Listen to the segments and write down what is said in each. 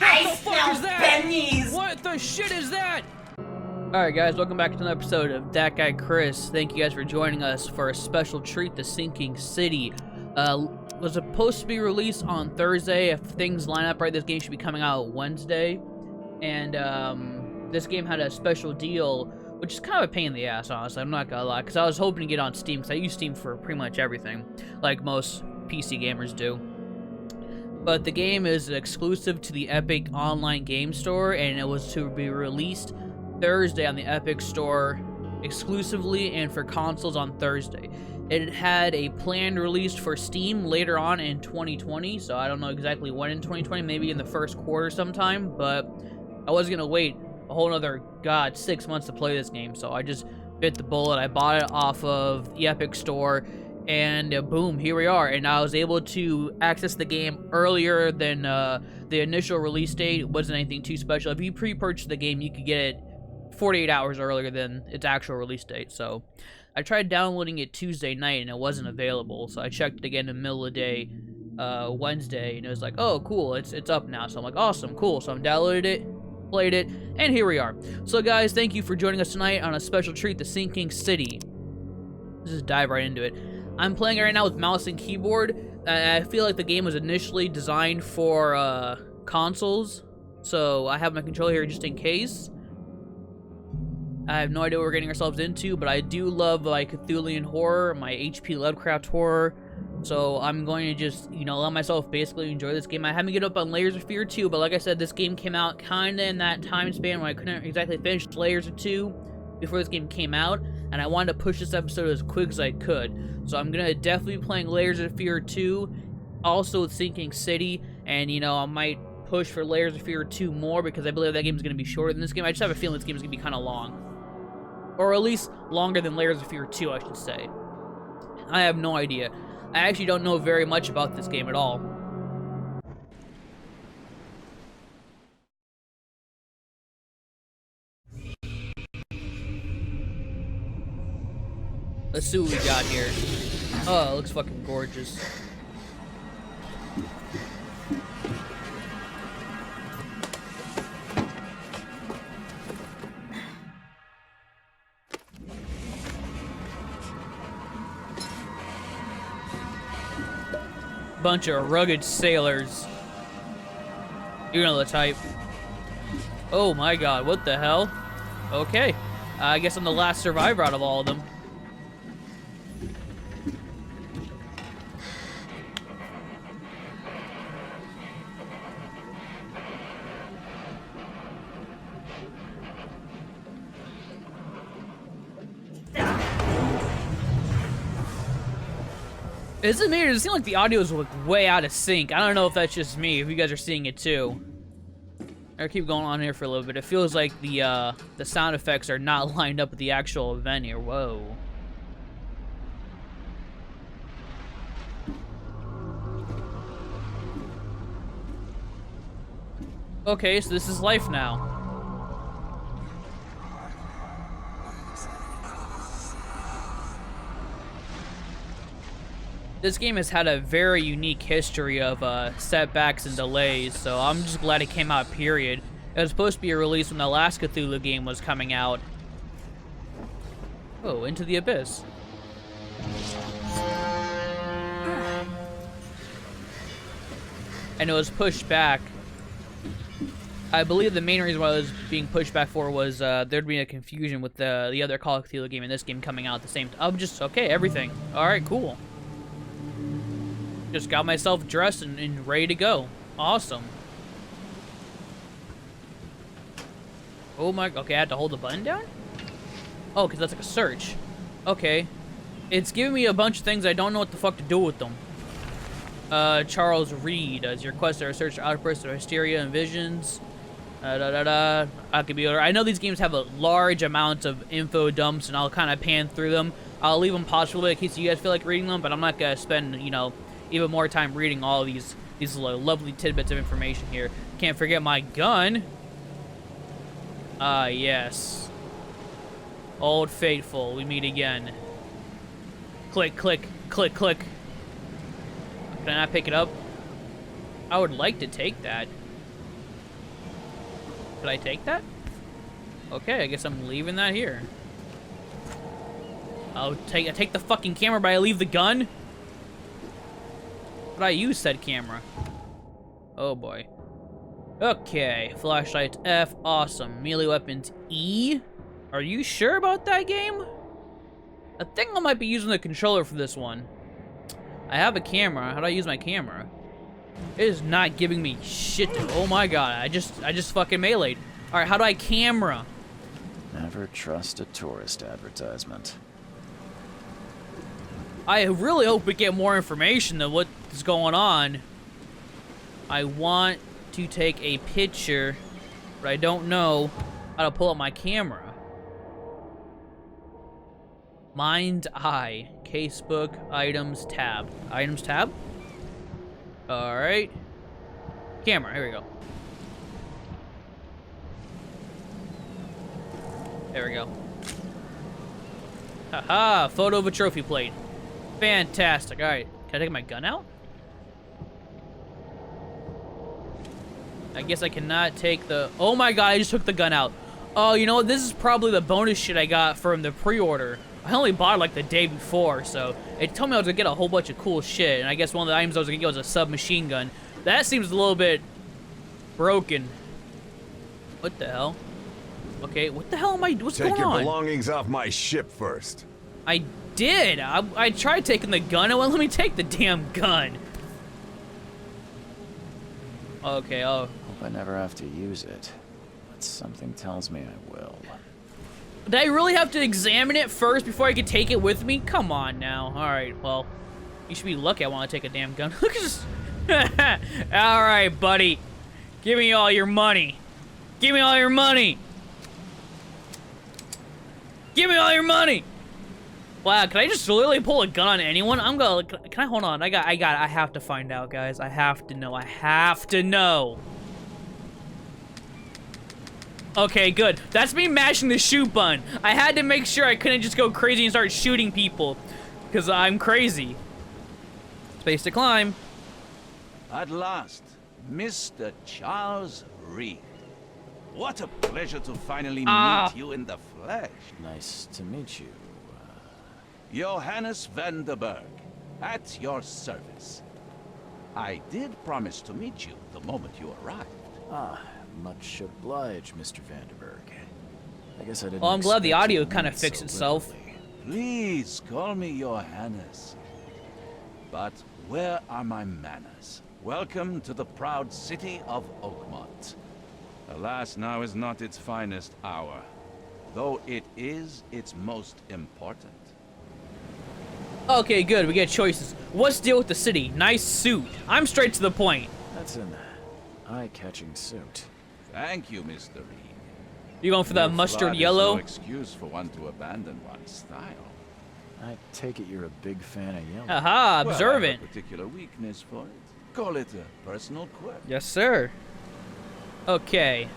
I smell pennies! What the shit is that? Alright guys, welcome back to another episode of That Guy Chris. Thank you guys for joining us for a special treat, The Sinking City. Was supposed to be released on Thursday. If things line up right, this game should be coming out Wednesday. And this game had a special deal, which is kind of a pain in the ass, honestly. I'm not gonna lie, because I was hoping to get on Steam, because I use Steam for pretty much everything, like most PC gamers do. But the game is exclusive to the Epic Online Game Store, and it was to be released Thursday on the Epic Store exclusively and for consoles on Thursday. It had a planned release for Steam later on in 2020, so I don't know exactly when in 2020, maybe in the first quarter sometime, but I was gonna wait a whole nother, 6 months to play this game, so I just bit the bullet. I bought it off of the Epic Store, and boom, here we are. And I was able to access the game earlier than the initial release date. It wasn't anything too special. If you pre-purchased the game, you could get it 48 hours earlier than its actual release date. So I tried downloading it Tuesday night and it wasn't available, so I checked it again in the middle of the day Wednesday, and it was like, oh cool, it's up now. So I'm like, awesome, cool. So I downloaded it, played it, and here we are. So guys, thank you for joining us tonight on a special treat, The Sinking City. Let's just dive right into it. I'm playing it right now with mouse and keyboard. I feel like the game was initially designed for consoles, so I have my controller here just in case. I have no idea what we're getting ourselves into, but I do love my Cthulhian horror, my H.P. Lovecraft horror, so I'm going to just, let myself basically enjoy this game. I haven't given up on Layers of Fear 2, but like I said, this game came out kind of in that time span when I couldn't exactly finish Layers of 2 before this game came out, and I wanted to push this episode as quick as I could. So I'm going to definitely be playing Layers of Fear 2, also with Sinking City, and, I might push for Layers of Fear 2 more because I believe that game is going to be shorter than this game. I just have a feeling this game is going to be kind of long. Or at least longer than Layers of Fear 2, I should say. I have no idea. I actually don't know very much about this game at all. Let's see what we got here. Oh, it looks fucking gorgeous. Bunch of rugged sailors. You know the type. Oh my god, what the hell? Okay. I guess I'm the last survivor out of all of them. Is it me, or does it seem like the audio is way out of sync? I don't know if that's just me, if you guys are seeing it too. I'll keep going on here for a little bit. It feels like the sound effects are not lined up with the actual event here. Whoa. Okay, so this is life now. This game has had a very unique history of setbacks and delays, so I'm just glad it came out, period. It was supposed to be a release when the last Cthulhu game was coming out. Oh, Into the Abyss. And it was pushed back. I believe the main reason why it was being pushed back for was there'd be a confusion with the other Call of Cthulhu game and this game coming out at the same time. I'm just, okay, everything. Alright, cool. Just got myself dressed and ready to go. Awesome. Oh my, okay, I had to hold the button down? Oh, because that's like a search. Okay. It's giving me a bunch of things I don't know what the fuck to do with them. Charles Reed, as your quest to research outbursts of hysteria and visions. I could be. I know these games have a large amount of info dumps, and I'll kind of pan through them. I'll leave them paused for a little bit in case you guys feel like reading them, but I'm not gonna spend, even more time reading all of these lovely tidbits of information here. Can't forget my gun. Ah, yes. Old Faithful, we meet again. Click, click, click, click. Can I not pick it up? I would like to take that. Could I take that? Okay, I guess I'm leaving that here. I take the fucking camera, but I leave the gun? But I use said camera. Oh boy. Okay, flashlight F, awesome. Melee weapons E. Are you sure about that game? I think I might be using the controller for this one. I have a camera. How do I use my camera? It is not giving me shit. Oh my god, I just fucking meleeed. All right, how do I camera? Never trust a tourist advertisement. I really hope we get more information than what is going on. I want to take a picture, but I don't know how to pull up my camera. Mind Eye, casebook, items tab. Items tab? Alright. Camera, here we go. There we go. Haha, photo of a trophy plate. Fantastic. Alright, can I take my gun out? I guess I cannot take the... Oh my god, I just took the gun out. Oh, you know what? This is probably the bonus shit I got from the pre-order. I only bought it like the day before, so it told me I was gonna get a whole bunch of cool shit, and I guess one of the items I was gonna get was a submachine gun. That seems a little bit broken. What the hell? Okay, what the hell am I... What's going on? Take your belongings off my ship first. I did. I tried taking the gun. It wouldn't let me take the damn gun. Okay, oh. Hope I never have to use it, but something tells me I will. Did I really have to examine it first before I could take it with me? Come on now. Alright, well, you should be lucky I want to take a damn gun. Look at this. Alright, buddy. Give me all your money. Give me all your money. Give me all your money. Wow, can I just literally pull a gun on anyone? I'm gonna, can I, hold on, I have to find out, guys. I have to know. Okay, good. That's me mashing the shoot button. I had to make sure I couldn't just go crazy and start shooting people, because I'm crazy. Space to climb. At last, Mr. Charles Reed. What a pleasure to finally meet you in the flesh. Nice to meet you. Johannes van der Berg, at your service. I did promise to meet you the moment you arrived. Much obliged, Mr. Vanderberg. I guess I didn't. Well, I'm glad the expect audio to kind of meet fixed so itself. literally. Please call me Johannes. But where are my manners? Welcome to the proud city of Oakmont. Alas, now is not its finest hour, though it is its most important. Okay, good. We get choices. What's the deal with the city? Nice suit. I'm straight to the point. That's an eye-catching suit. Thank you, Mr. Reed. You going for that Your mustard flood is yellow? no excuse for one to abandon one's style. I take it you're a big fan of yellow. Aha, Well, I observant. have a particular weakness for it. Call it a personal quirk. Yes, sir. Okay.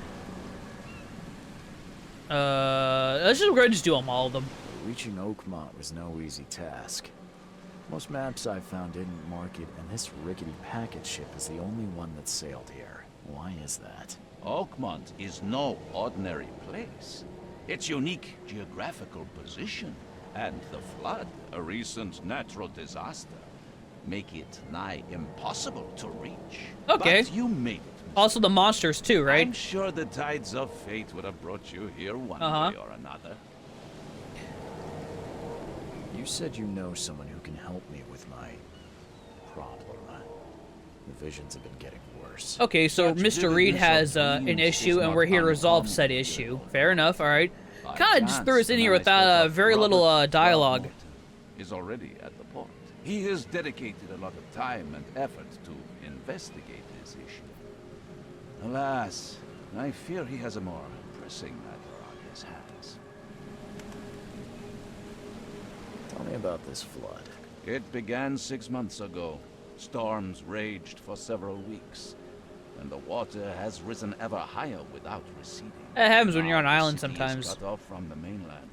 Let's just, we're gonna just do them, all of them. Reaching Oakmont was no easy task. Most maps I found didn't mark it, and this rickety packet ship is the only one that sailed here. Why is that? Oakmont is no ordinary place. Its unique geographical position and the flood, a recent natural disaster, make it nigh impossible to reach. Okay. But you made it. Also the monsters too, right? I'm sure the tides of fate would have brought you here one way or another. You said you know someone who can help me with my problem. The visions have been getting worse. Okay, so Such Mr. Reed vividness has of an dreams issue, is and not we're here to resolve uncommon said here. issue. Fair enough, alright. By Kinda just threw us chance, in the here man I without spoke a of, very little Robert dialogue. Throckmorton, is already at the port. He has dedicated a lot of time and effort to investigate this issue. Alas, I fear he has a more pressing matter on his hands. Tell me about this flood. It began 6 months ago. Storms raged for several weeks, and the water has risen ever higher without receding. That happens when you're on Now the island city is sometimes. cut off from the mainland.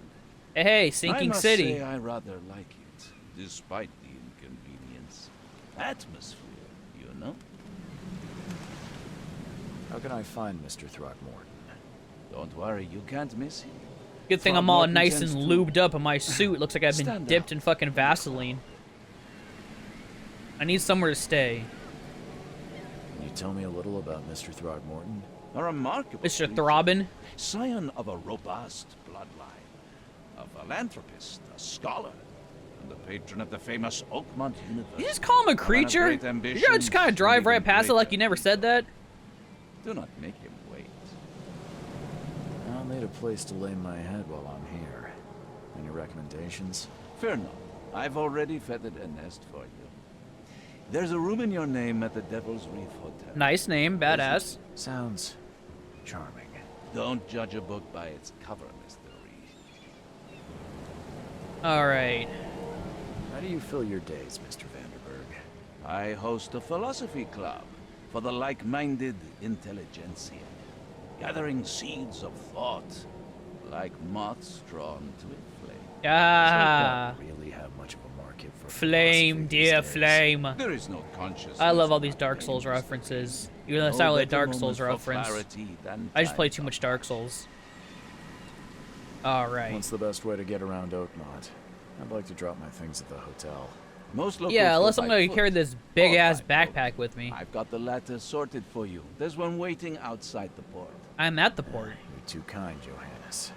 Hey, I sinking must city. say I rather like it, despite the inconvenience. Atmosphere, you know? How can I find Mr. Throckmorton? Don't worry, you can't miss him. Good thing Frog I'm all Morton nice and tends to lubed up in my suit. Looks like I've been stand dipped out. in fucking Vaseline. I need somewhere to stay. Can you tell me a little about Mr. Throgmorton? A remarkable Mr. creature. Throbbin. Scion of a robust bloodline, a philanthropist, a scholar, and the patron of the famous Oakmont Universe. You just call him a man of creature? great You ambitions, gotta just kind of drive and right even past it like you greater never said that? Do not make him wait. I'll need a place to lay my head while I'm here. Any recommendations? Fear not. I've already feathered a nest for you. There's a room in your name at the Devil's Reef Hotel. Nice name, badass. Sounds charming. Don't judge a book by its cover, Mr. Reed. Alright. How do you fill your days, Mr. Vanderberg? I host a philosophy club for the like-minded intelligentsia, gathering seeds of thought like moths drawn to a flame. Ah. Don't really have much of a market for Flame, philosophy dear these days. flame. There is no consciousness. I love all these in Dark flame, Souls Mr. references. Reed. Even though it's No not really a better Dark Souls moment for reference. clarity than I just play time. too much Dark Souls. Alright. What's the best way to get around Oakmont? I'd like to drop my things at the hotel. Most locals Yeah, go unless I'm by gonna foot carry this or big-ass by boat. backpack with me. I've got the latter sorted for you. There's one waiting outside the port. I'm at the port. You're too kind, Johannes.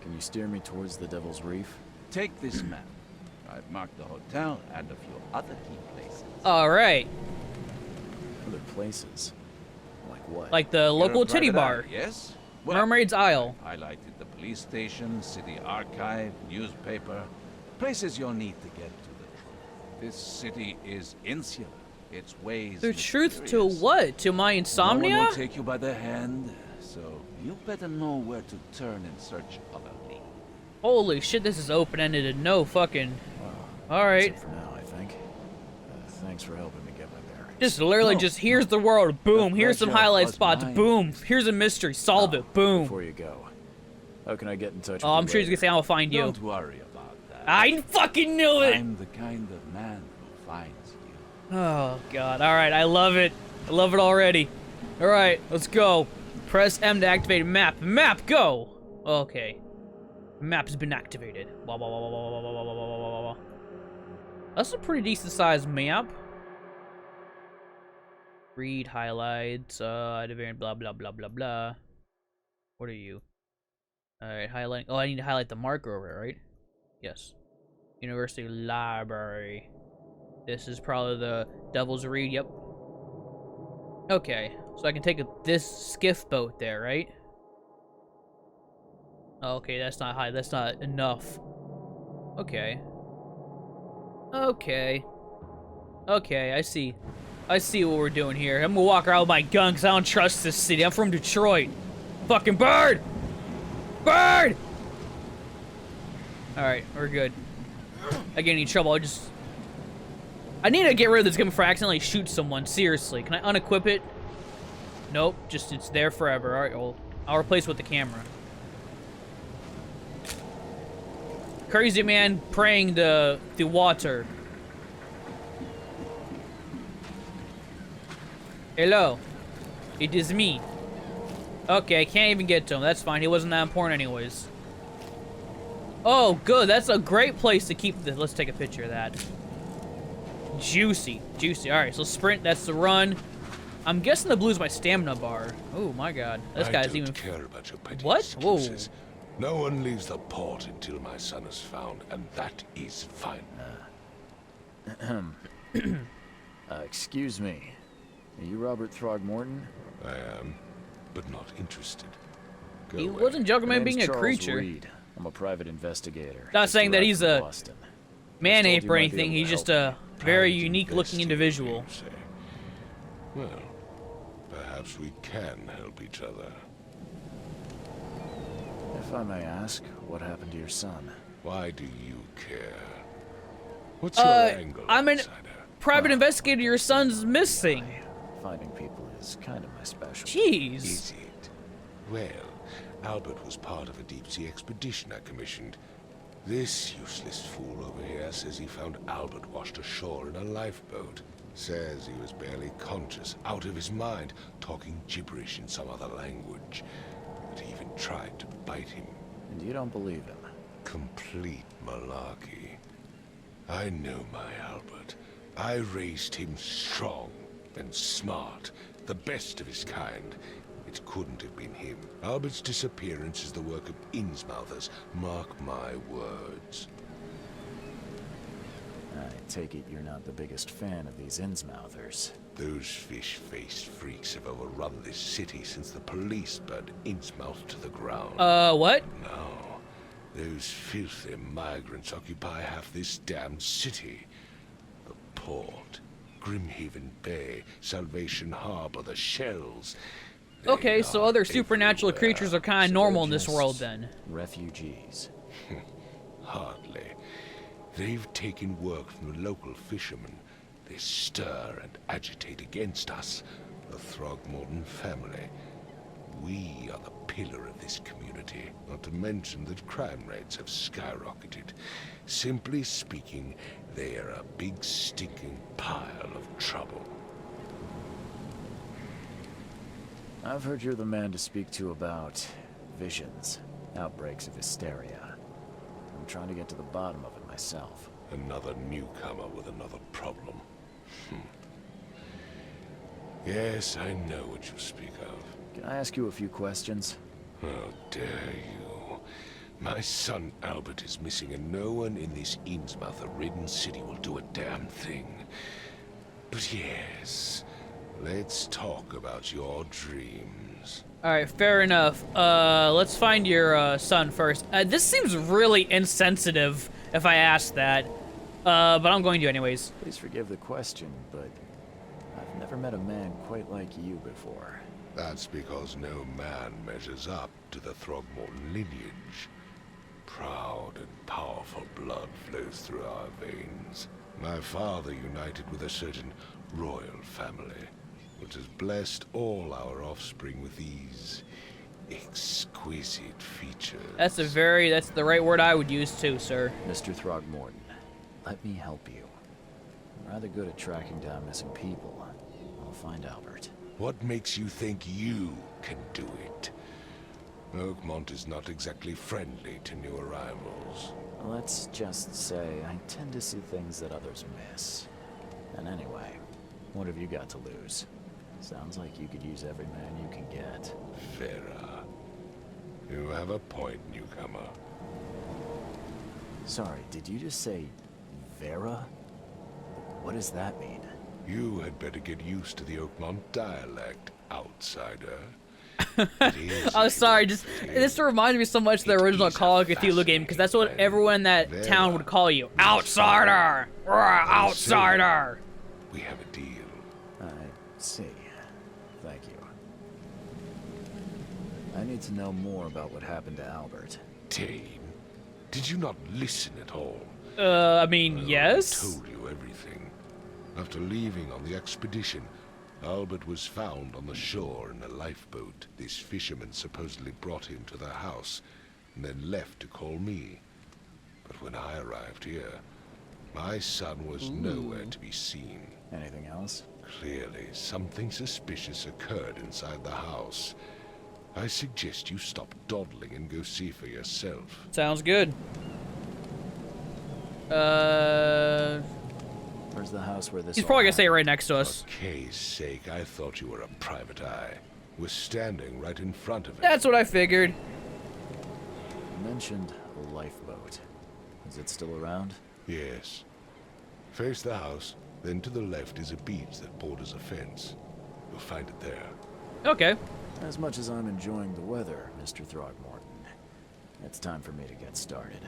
Can you steer me towards the Devil's Reef? Take this map. I've marked the hotel and a few other key places. Alright. Other places? Like what? Like the You're a local titty private bar. eye, yes? Well, Mermaid's Isle. I've highlighted the police station, city archive, newspaper, places you'll need to get to the truth. This city is insular. Its ways The truth to mysterious. what? To my No one insomnia? will take you by the hand, so you better know where to turn in search of a lead. Holy shit, this is open-ended and no fucking... That's Alright. it for now, I think. Thanks for helping me get my bearings. Just literally No, just, here's the world, boom, here's some pleasure highlight was spots, mine. boom, here's a mystery, solve it, boom. Before you go, how can I get in touch Oh, I'm with sure you he's gonna say I'll find you. Don't worry about that. I fucking knew it! I'm the kind of man who finds you. Oh, God. Alright, I love it. I love it already. Alright, let's go. Press M to activate map. Map, go! Okay. Map has been activated. Wah, wah, wah, wah, wah, wah, wah, wah, wah, wah, wah, wah. That's a pretty decent sized map. Read highlights, blah, blah, blah, blah, blah. What are you? Alright, highlight. Oh, I need to highlight the marker over there, right? Yes. University Library. This is probably the Devil's Reed, yep. Okay, so I can take this skiff boat there, right? Okay, that's not high, that's not enough. Okay. Okay. Okay, I see. I see what we're doing here. I'm gonna walk around with my gun because I don't trust this city. I'm from Detroit. Fucking bird! Bird! Alright, we're good. I get any trouble, I need to get rid of this gun before I accidentally shoot someone. Seriously. Can I unequip it? Nope. Just, it's there forever. Alright, well, I'll replace it with the camera. Crazy man praying the water. Hello. It is me. Okay, I can't even get to him. That's fine. He wasn't that important anyways. Oh, good. That's a great place to keep the... Let's take a picture of that. Juicy. Juicy. Alright, so sprint. That's the run. I'm guessing the blue's my stamina bar. Oh, my God. This I guy's don't even... care about your petty What? Whoa. excuses. No one leaves the port until my son is found, and that is fine. Excuse me. Are you Robert Throgmorton? I am, but not interested. Go He away. wasn't joking My about name's being a Charles creature. Reed. I'm a private investigator. Not Just saying that arrived he's from a Boston. Man told ape you or might be anything. able to He's just help a very Private unique-looking investigator, individual. you say? Well, perhaps we can help each other. If I may ask, what happened to your son? Why do you care? What's your angle, I'm an outsider? private investigator. Your son's missing. Finding people is kind of my specialty. Jeez. Is it? Well, Albert was part of a deep-sea expedition I commissioned. This useless fool over here says he found Albert washed ashore in a lifeboat. Says he was barely conscious, out of his mind, talking gibberish in some other language. Albert even tried to bite him. And you don't believe him? Complete malarkey. I know my Albert. I raised him strong and smart, the best of his kind. It couldn't have been him. Albert's disappearance is the work of Innsmouthers. Mark my words. I take it you're not the biggest fan of these Innsmouthers. Those fish-faced freaks have overrun this city since the police burned Innsmouth to the ground. What? Now, those filthy migrants occupy half this damned city. The port, Grimhaven Bay, Salvation Harbor, the shells. Okay, They so are other supernatural everywhere. creatures are kind of So normal they're in this just world then. Refugees. Hardly. They've taken work from the local fishermen. They stir and agitate against us, the Throgmorton family. We are the pillar of this community, not to mention that crime rates have skyrocketed. Simply speaking, they are a big stinking pile of trouble. I've heard you're the man to speak to about visions, outbreaks of hysteria. I'm trying to get to the bottom of it myself. Another newcomer with another problem. Yes, I know what you speak of. Can I ask you a few questions? How dare you? My son Albert is missing, and no one in this Innsmouth-ridden city will do a damn thing. But yes, let's talk about your dreams. Alright, fair enough. Let's find your son first. This seems really insensitive if I ask that. But I'm going to anyways. Please forgive the question, but I've never met a man quite like you before. That's because no man measures up to the Throgmorton lineage. Proud and powerful blood flows through our veins. My father united with a certain royal family, which has blessed all our offspring with these exquisite features. That's the right word I would use too, sir. Mr. Throgmorton, let me help you. I'm rather good at tracking down missing people. I'll find Albert. What makes you think you can do it? Oakmont is not exactly friendly to new arrivals. Let's just say I tend to see things that others miss. And anyway, what have you got to lose? Sounds like you could use every man you can get. Vera. You have a point, newcomer. Sorry, did you just say Vera? What does that mean? You had better get used to the Oakmont dialect, outsider. It is I'm sorry, this reminds me so much of the original Call of Cthulhu game, because that's what everyone in that town would call you. Outsider! Outsider! We have a deal. I see. Thank you. I need to know more about what happened to Albert. Tane, did you not listen at all? I mean, yes? I told you everything. After leaving on the expedition, Albert was found on the shore in a lifeboat. This fisherman supposedly brought him to their house, and then left to call me. But when I arrived here, my son was nowhere to be seen. Anything else? Clearly, something suspicious occurred inside the house. I suggest you stop dawdling and go see for yourself. Sounds good. Where's the house where this He's all probably gonna say it happened? right next to us. For Kay's sake, I thought you were a private eye. We're standing right in front of it. That's what I figured. You mentioned a lifeboat. Is it still around? Yes. Face the house, then to the left is a beach that borders a fence. You'll find it there. Okay. As much as I'm enjoying the weather, Mr. Throgmorton, it's time for me to get started.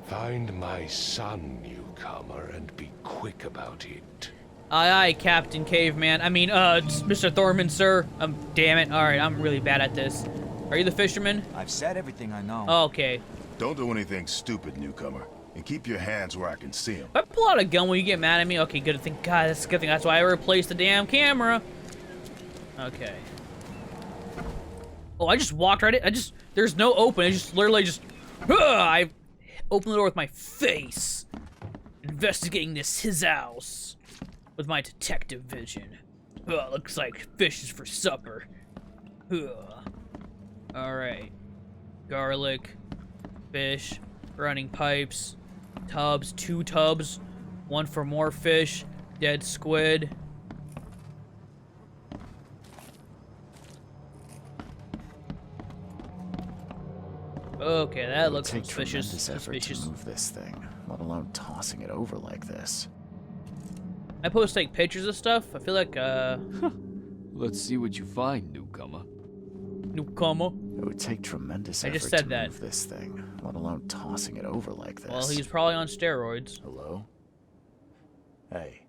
Find my son, newcomer, and be quick about it. Aye, aye, Captain Caveman. I mean, Mr. Thorman, sir. Damn it. Alright, I'm really bad at this. Are you the fisherman? I've said everything I know. Okay. Don't do anything stupid, newcomer. And keep your hands where I can see them. If I pull out a gun when you get mad at me, okay, good thing. God, that's a good thing. That's why I replaced the damn camera. Okay. Oh, I just walked right in. There's no open. I just literally just, I opened the door with my face. Investigating his house with my detective vision. Looks like fish is for supper. All right. garlic, fish, running pipes, tubs, 2 tubs, 1 for more fish, dead squid. Okay, that looks suspicious. To move this thing, let alone tossing it over like this. I post like pictures of stuff. I feel like Let's see what you find, newcomer. newcomer. It would take tremendous effort I just said to that. move this thing, let alone tossing it over like this. Well, he's probably on steroids. Hello? Hey,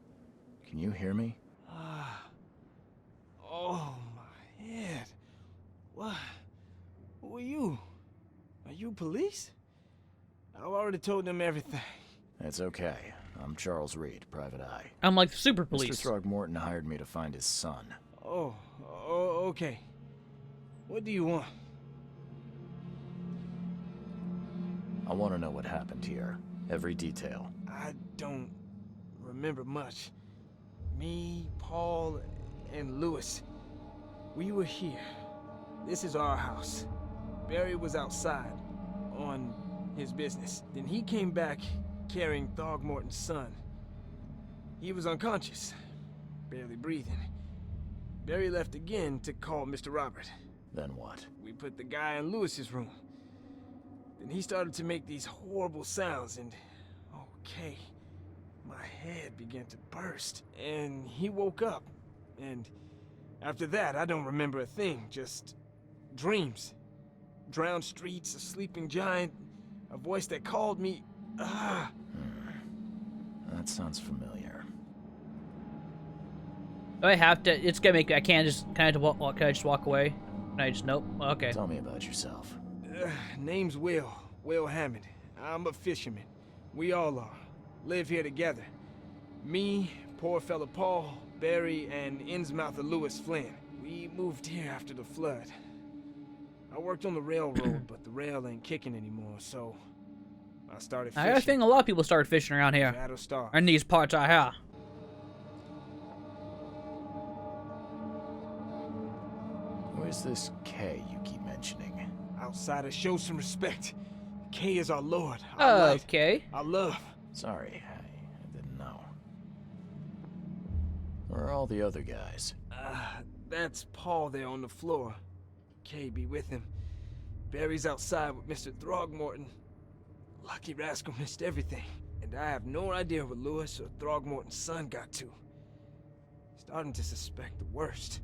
can you hear me? Oh, my head. What? Who are you? Are you police? I've already told them everything. It's okay. I'm Charles Reed, Private Eye. I'm like the super police. Mr. Throgmorton hired me to find his son. Oh, okay. What do you want? I want to know what happened here. Every detail. I don't remember much. Me, Paul, and Lewis, we were here. This is our house. Barry was outside on his business. Then he came back carrying Throgmorton's son. He was unconscious, barely breathing. Barry left again to call Mr. Robert. Then what? We put the guy in Lewis's room. Then he started to make these horrible sounds and, okay, my head began to burst. And he woke up. And after that, I don't remember a thing, just dreams. Drowned streets, a sleeping giant, a voice that called me. That sounds familiar. Do I have to? It's gonna make. I can't just. Can I just walk away? Can I just? Nope. Okay. Tell me about yourself. Name's Will Hammond. I'm a fisherman. We all are. Live here together. Me, poor fella Paul, Barry, and Innsmouth of Lewis Flynn. We moved here after the flood. I worked on the railroad, but the rail ain't kicking anymore, so I started fishing. I think a lot of people started fishing around here. Shadow Star. In these parts I have. Where's this K you keep mentioning? Outsiders, show some respect. K is our lord, our light, Okay. our love. Sorry, I didn't know. Where are all the other guys? That's Paul there on the floor. K be with him. Barry's outside with Mr. Throgmorton. Lucky rascal missed everything. And I have no idea what Lewis or Throgmorton's son got to. Starting to suspect the worst.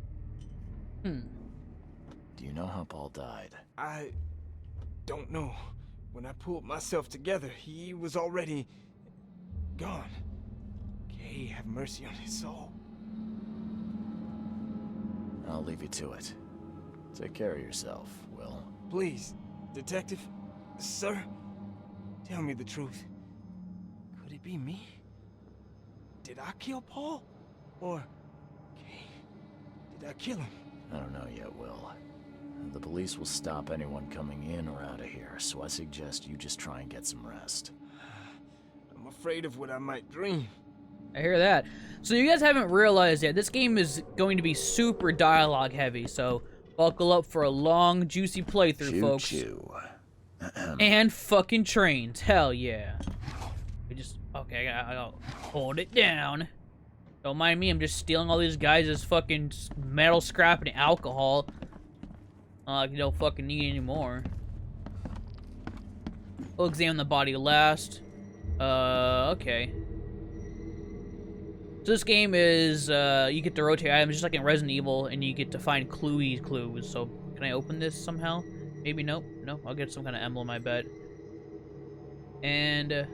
Do you know how Paul died? I don't know. When I pulled myself together, he was already gone. K have mercy on his soul. I'll leave you to it. Take care of yourself, Will. Please, detective, sir, tell me the truth. Could it be me? Did I kill Paul? Or did I kill him? I don't know yet, Will. The police will stop anyone coming in or out of here, so I suggest you just try and get some rest. I'm afraid of what I might dream. I hear that. So you guys haven't realized yet, this game is going to be super dialogue heavy, so buckle up for a long, juicy playthrough, folks. Choo-choo. And fucking trains, hell yeah. We just, okay, I gotta hold it down. Don't mind me, I'm just stealing all these guys' fucking metal scrap and alcohol. You don't fucking need any more. We'll examine the body last. Okay. So this game is, you get to rotate items just like in Resident Evil, and you get to find clues. So, can I open this somehow? Maybe, nope. Nope, I'll get some kind of emblem, I bet. And, it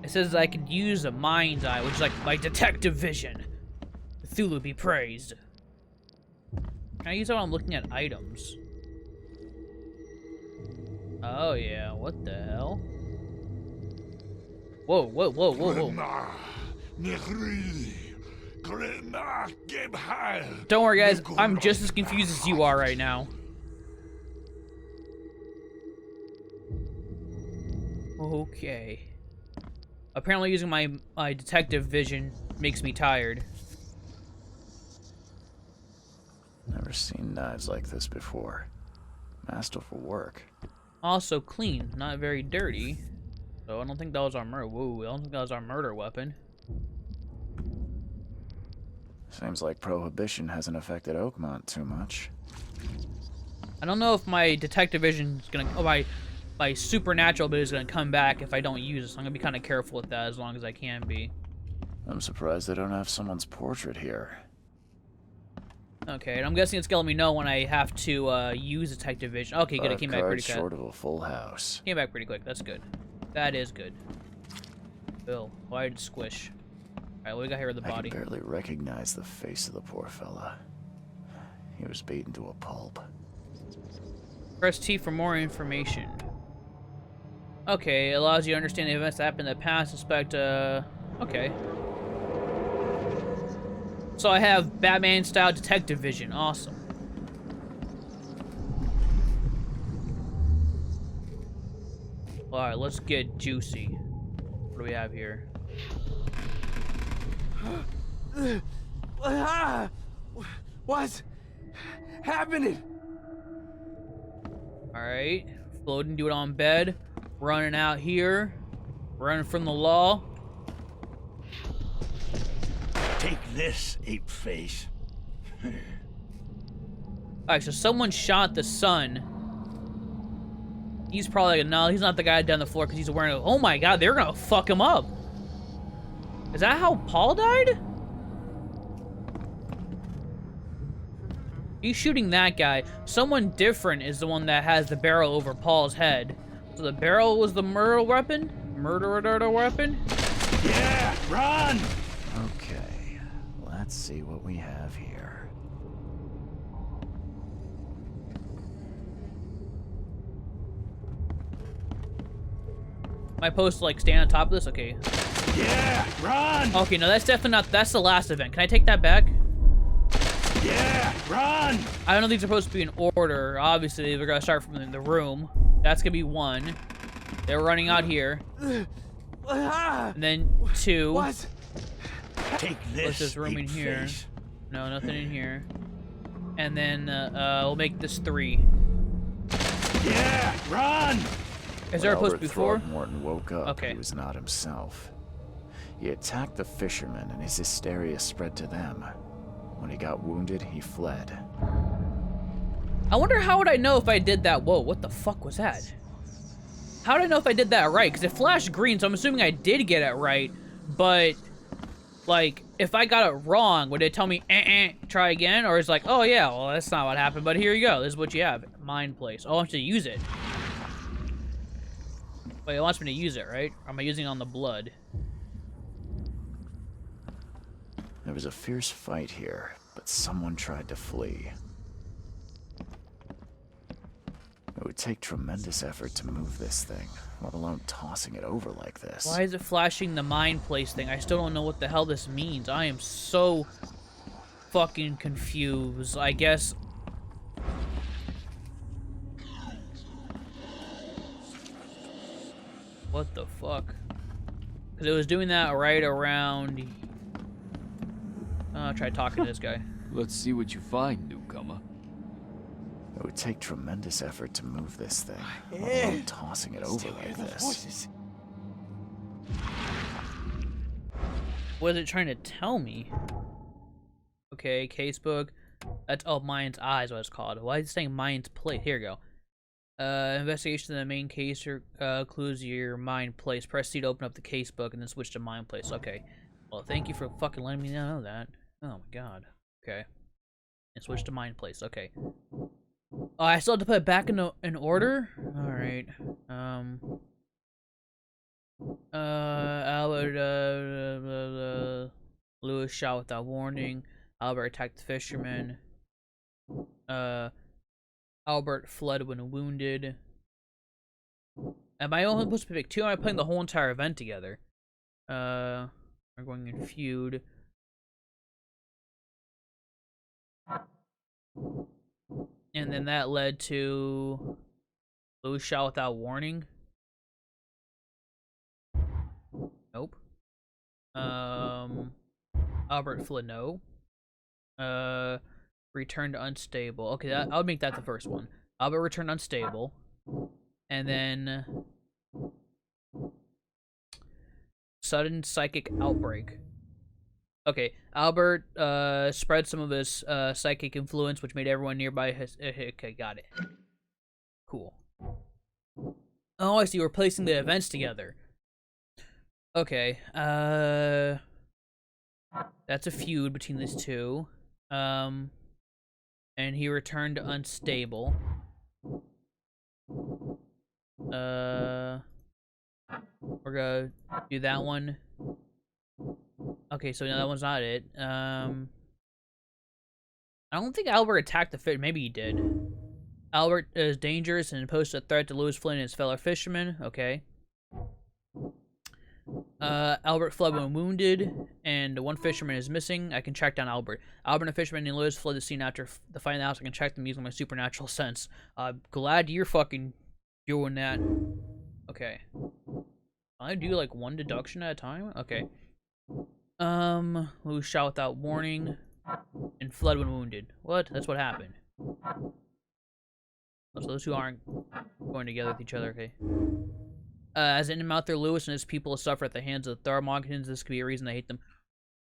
says I could use a mind's eye, which is like my detective vision. Cthulhu be praised. Can I use it when I'm looking at items? Oh, yeah, what the hell? Whoa, whoa, whoa, whoa, whoa. Don't worry, guys. I'm just as confused as you are right now. Okay. Apparently using my detective vision makes me tired. Never seen knives like this before. Masterful work. Also clean, not very dirty. So I don't think that was our murder. Whoa, I don't think that was our murder weapon. Seems like Prohibition hasn't affected Oakmont too much. I don't know if my detective vision is gonna, my supernatural ability is gonna come back if I don't use it. So I'm gonna be kind of careful with that as long as I can be. I'm surprised they don't have someone's portrait here. Okay, and I'm guessing it's gonna let me know when I have to use detective vision. Okay, good. It came back pretty quick. Short of a full house. Came back pretty quick. That's good. That is good. Bill, why did squish? Alright, what we got here with the body? I can barely recognize the face of the poor fella. He was beaten to a pulp. Press T for more information. Okay, it allows you to understand the events that happened in the past. Suspect, okay. So I have Batman-style detective vision. Awesome. Alright, let's get juicy. What do we have here? What's happening? Alright. Floating, do it on bed. Running out here. Running from the law. Take this, ape face. Alright, so someone shot the son. He's probably like, no, he's not the guy down the floor because he's wearing a... Oh my god, they're gonna fuck him up. Is that how Paul died? He's shooting that guy. Someone different is the one that has the barrel over Paul's head. So the barrel was the murder weapon? Murder weapon? Yeah, run! Okay, let's see what we have here. Am I supposed to like stand on top of this? Okay. Yeah, run! Okay, no, that's definitely not. That's the last event. Can I take that back? Yeah, run! I don't know if these are supposed to be in order. Obviously, we're gonna start from the room. That's gonna be 1. They're running out here. And then 2. What? Take this, What's this room in here? face. No, nothing in here. And then we'll make this 3. Yeah, run! Is there supposed to be 4? Throckmorton woke up, Okay. he was not himself. He attacked the fishermen, and his hysteria spread to them. When he got wounded, he fled. I wonder how would I know if I did that? Whoa, what the fuck was that? How would I know if I did that right? Because it flashed green, so I'm assuming I did get it right. But, like, if I got it wrong, would it tell me, try again? Or is it like, oh yeah, well, that's not what happened, but here you go. This is what you have. Mind place. Oh, I have to use it. Wait, it wants me to use it, right? Or am I using it on the blood? There was a fierce fight here, but someone tried to flee. It would take tremendous effort to move this thing, let alone tossing it over like this. Why is it flashing the mind place thing? I still don't know what the hell this means. I am so fucking confused. I guess... What the fuck? Because it was doing that right around... I'll try talking to this guy. Let's see what you find, newcomer. It would take tremendous effort to move this thing, let alone tossing it over like this. Voices. What is it trying to tell me? Okay, casebook. That's, oh, Mind's Eyes, what it's called. Why is it saying Mind's Place? Here we go. Investigation of the main case clues your mind place. Press C to open up the casebook and then switch to mind place. Okay. Well, thank you for fucking letting me know that. Oh my god. Okay. And switch to mind place. Okay. Oh, I still have to put it back in order? Alright. Albert, Lewis shot without warning. Albert attacked the fisherman. Albert fled when wounded. Am I only supposed to pick 2? Or am I putting the whole entire event together? We're going in feud. And then that led to Lewis shot without warning. Nope. Albert fled, no. Returned unstable. Okay, that I would make that the first one. Albert returned unstable. And then sudden psychic outbreak. Okay, Albert spread some of his psychic influence, which made everyone nearby okay, got it. Cool. Oh, I see. We're placing the events together. Okay. That's a feud between these two. And he returned unstable. We're gonna do that one. Okay, so no, that one's not it. I don't think Albert attacked the fish. Maybe he did. Albert is dangerous and posed a threat to Lewis Flynn and his fellow fishermen. Okay. Albert fled when wounded, and one fisherman is missing. I can track down Albert. Albert and a fisherman named Lewis fled the scene after the fight in the house. I can track them using my supernatural sense. Glad you're fucking doing that. Okay. I do like one deduction at a time? Okay. Lewis shot without warning and fled when wounded. What? That's what happened. Oh, so those two aren't going together with each other, okay. As in him out there, Lewis and his people suffer at the hands of the Tharmogans. This could be a reason they hate them.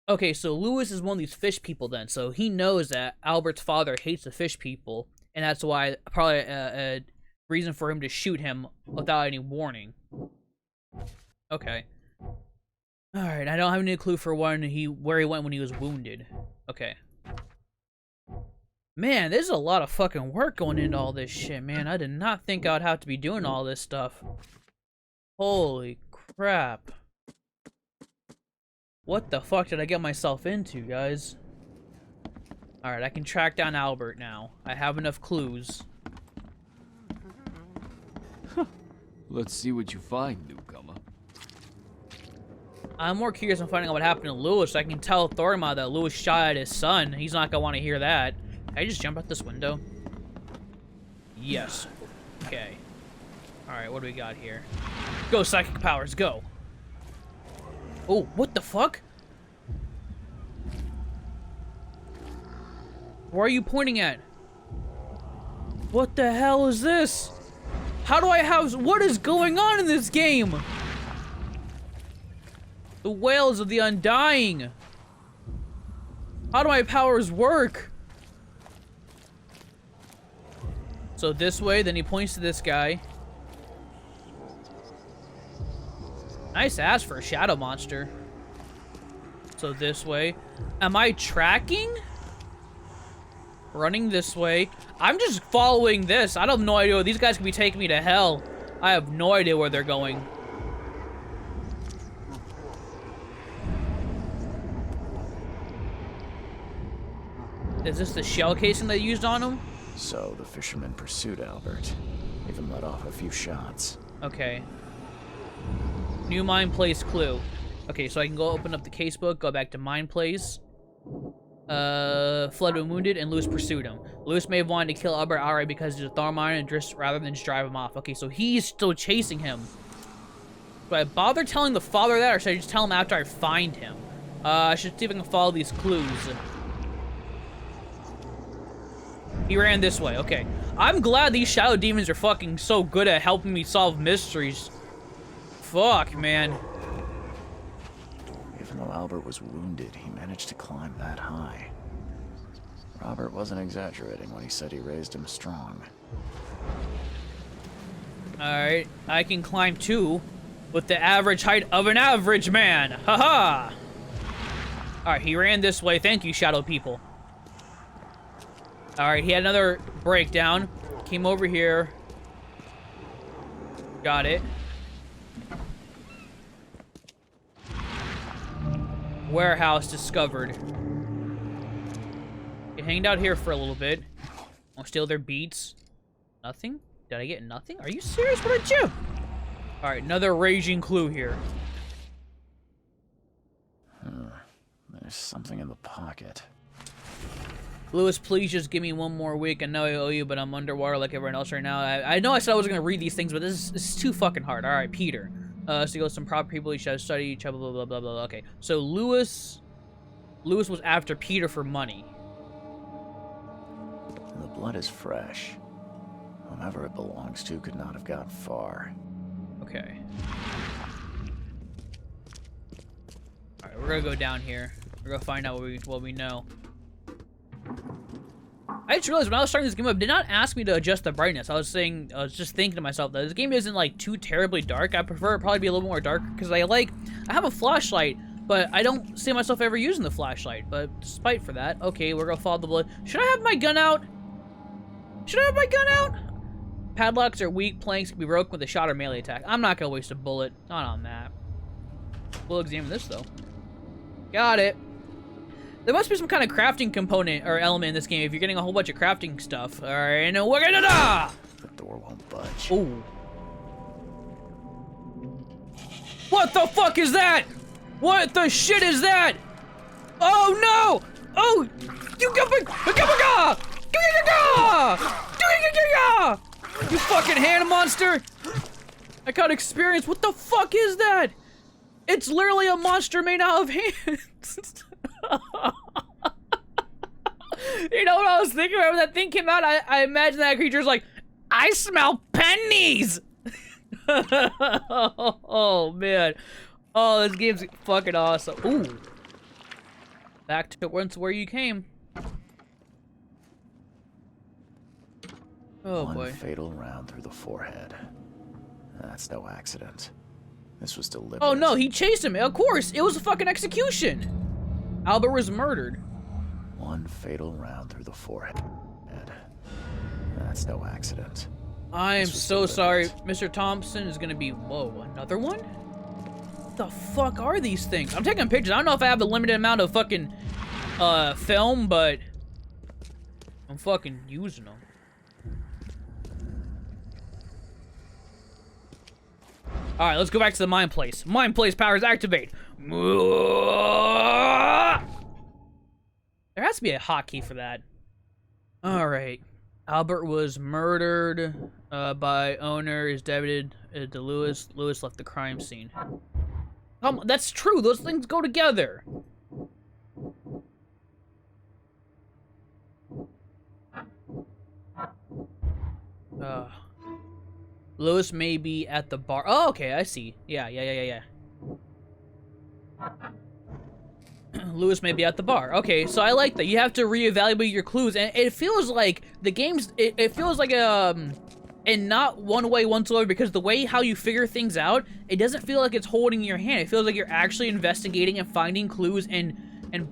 Okay, so Lewis is one of these fish people then, so he knows that Albert's father hates the fish people, and that's why probably a reason for him to shoot him without any warning. Okay. Alright, I don't have any clue for where he went when he was wounded. Okay. Man, there's a lot of fucking work going into all this shit, man. I did not think I'd have to be doing all this stuff. Holy crap. What the fuck did I get myself into, guys? Alright, I can track down Albert now. I have enough clues. Let's see what you find, newcomer. I'm more curious on finding out what happened to Lewis. I can tell Thorma that Lewis shot at his son. He's not gonna want to hear that. Can I just jump out this window? Yes. Okay. Alright, what do we got here? Go, psychic powers, go! Oh, what the fuck? Where are you pointing at? What the hell is this? How do I have... What is going on in this game? The Whales of the Undying. How do my powers work? So this way, then he points to this guy. Nice ass for a shadow monster. So this way. Am I tracking? Running this way. I'm just following this. I have no idea. These guys could be taking me to hell. I have no idea where they're going. Is this the shell casing they used on him? So the fishermen pursued Albert. Even let off a few shots. Okay. New mine place clue. Okay, so I can go open up the casebook, go back to mine place. Fled when wounded, and Lewis pursued him. Lewis may have wanted to kill Albert outright because he's a Tharmine and just rather than just drive him off. Okay, so he's still chasing him. Do I bother telling the father that, or should I just tell him after I find him? I should see if I can follow these clues. He ran this way, okay. I'm glad these shadow demons are fucking so good at helping me solve mysteries. Fuck, man. Even though Albert was wounded, he managed to climb that high. Robert wasn't exaggerating when he said he raised him strong. Alright, I can climb too, with the average height of an average man. Haha! Alright, he ran this way. Thank you, shadow people. Alright, he had another breakdown. Came over here. Got it. Warehouse discovered. Get hanged out here for a little bit. I'll steal their beats. Nothing? Did I get nothing? Are you serious? What did you? Alright, another raging clue here. There's something in the pocket. Lewis, please just give me one more week. I know I owe you, but I'm underwater like everyone else right now. I know I said I wasn't gonna read these things, but this is too fucking hard. Alright, Peter. So you go some proper people, you should study each other, blah, blah, blah, blah. Okay, so Lewis was after Peter for money. The blood is fresh. Who Whoever it belongs to could not have gotten far. Okay. Alright, we're gonna go down here. We're gonna find out what we know. I just realized when I was starting this game up, it did not ask me to adjust the brightness. I was just thinking to myself that this game isn't like too terribly dark. I prefer it probably be a little more dark because I have a flashlight, but I don't see myself ever using the flashlight. But despite for that, okay, we're gonna follow the blood. Should I have my gun out? Should I have my gun out? Padlocks are weak. Planks can be broken with a shot or melee attack. I'm not gonna waste a bullet. Not on that. We'll examine this though. Got it. There must be some kind of crafting component or element in this game if you're getting a whole bunch of crafting stuff. Alright, and we're gonna da! The door won't budge. Ooh. What the fuck is that? What the shit is that? Oh no! Oh! You fucking hand monster! I got experience. What the fuck is that? It's literally a monster made out of hands. You know what I was thinking when that thing came out? I imagined that creature's like, I smell pennies! Oh, man. Oh, this game's fucking awesome. Ooh. Back to once where you came. Oh, boy. One fatal round through the forehead. That's no accident. This was deliberate. Oh, no, he chased him. Of course, it was a fucking execution. Albert was murdered. One fatal round through the forehead. That's no accident. I am so sorry. Mr. Thompson is gonna be... Whoa, another one? What the fuck are these things? I'm taking pictures. I don't know if I have a limited amount of fucking film, but I'm fucking using them. Alright, let's go back to the mine place. Mine place powers activate. There has to be a hotkey for that. Alright. Albert was murdered by owner, is debited to Lewis. Lewis left the crime scene. That's true. Those things go together. Lewis may be at the bar. Oh, okay, I see. Yeah. Lewis may be at the bar. Okay, so I like that. You have to reevaluate your clues, and it feels like the game's... It feels like in not one way whatsoever, because the way how you figure things out, it doesn't feel like it's holding your hand. It feels like you're actually investigating and finding clues and